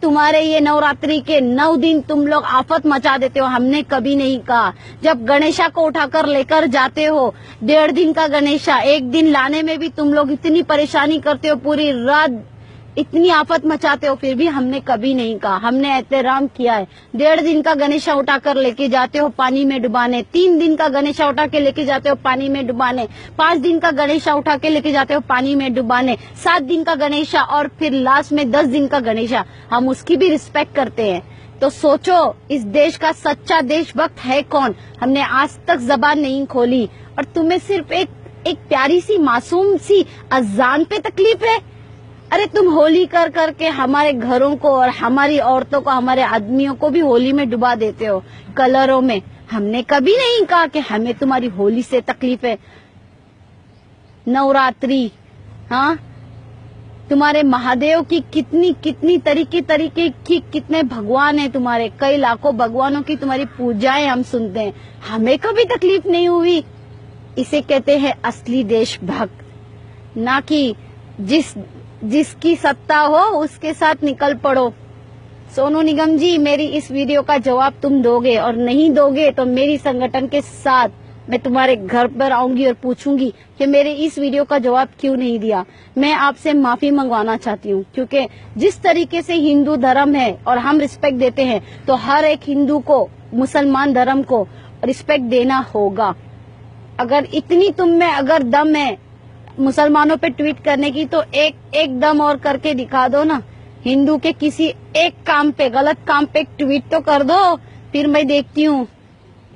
तुम्हारे ये नवरात्रि के 9 दिन तुम लोग आफत मचा देते हो, हमने कभी नहीं कहा। जब गणेशा को उठाकर लेकर जाते हो, 1.5 दिन का गणेशा, 1 दिन लाने में भी तुम लोग इतनी परेशानी करते हो, पूरी रात इतनी आफत मचाते हो, फिर भी हमने कभी नहीं कहा। हमने एहतराम किया है। 1.5 दिन का गणेशा उठाकर लेके जाते हो पानी में डुबाने, 3 दिन का गणेशा उठा के लेके जाते हो पानी में डुबाने, 5 दिन का गणेशा उठा के लेके जाते हो पानी में डुबाने, 7 दिन का गणेशा और फिर लास्ट में 10 दिन का गणेशा, हम उसकी भी रिस्पेक्ट करते हैं। तो सोचो, इस देश का सच्चा देशभक्त है कौन? हमने आज तक जबान नहीं खोली और तुम्हें सिर्फ एक प्यारी सी मासूम सी अजान पे तकलीफ है। अरे तुम होली कर करके हमारे घरों को और हमारी औरतों को, हमारे आदमियों को भी होली में डुबा देते हो कलरों में। हमने कभी नहीं कहा कि हमें तुम्हारी होली से तकलीफ है। नवरात्रि, हाँ, तुम्हारे महादेव की कितनी तरीके की कितने भगवान हैं तुम्हारे, कई लाखों भगवानों की तुम्हारी पूजाएं हम सुनते हैं, हमें कभी तकलीफ नहीं हुई। इसे कहते हैं असली देशभक्त, ना कि जिसकी सत्ता हो उसके साथ निकल पड़ो। सोनू निगम जी, मेरी इस वीडियो का जवाब तुम दोगे, और नहीं दोगे तो मेरी संगठन के साथ मैं तुम्हारे घर पर आऊंगी और पूछूंगी कि मेरे इस वीडियो का जवाब क्यों नहीं दिया। मैं आपसे माफी मंगवाना चाहती हूँ, क्योंकि जिस तरीके से हिंदू धर्म है और हम रिस्पेक्ट देते हैं, तो हर एक हिंदू को, मुसलमान धर्म को रिस्पेक्ट देना होगा। अगर इतनी तुम में अगर दम है मुसलमानों पे ट्वीट करने की, तो एक दम और करके दिखा दो ना। हिंदू के किसी एक काम पे, गलत काम पे ट्वीट तो कर दो, फिर मैं देखती हूँ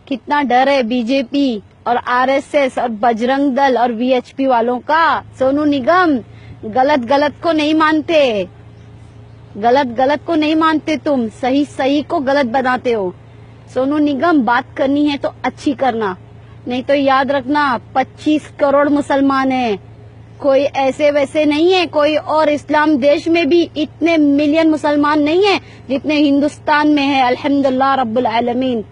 कितना डर है बीजेपी और आरएसएस और बजरंग दल और वीएचपी वालों का। सोनू निगम, गलत को नहीं मानते, गलत को नहीं मानते तुम, सही को गलत बनाते हो। सोनू निगम, बात करनी है तो अच्छी करना, नहीं तो याद रखना 25 करोड़ मुसलमान हैं, कोई ऐसे वैसे नहीं है। कोई और इस्लाम देश में भी इतने मिलियन मुसलमान नहीं है जितने हिंदुस्तान में है, अल्हम्दुलिल्लाह रब्बुल आलमीन।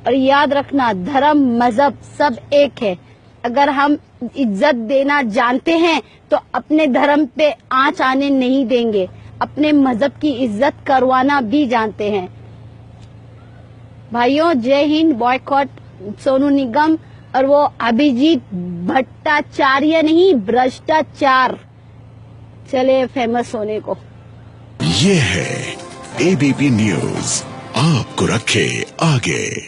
और याद रखना, धर्म मजहब सब एक है। अगर हम इज्जत देना जानते हैं तो अपने धर्म पे आंच आने नहीं देंगे, अपने मजहब की इज्जत करवाना भी जानते हैं। भाइयों, जय हिंद। बॉयकॉट सोनू निगम और वो अभिजीत भट्टाचार्य नहीं, भ्रष्टाचार। चले फेमस होने को। ये है एबीपी न्यूज, आपको रखे आगे।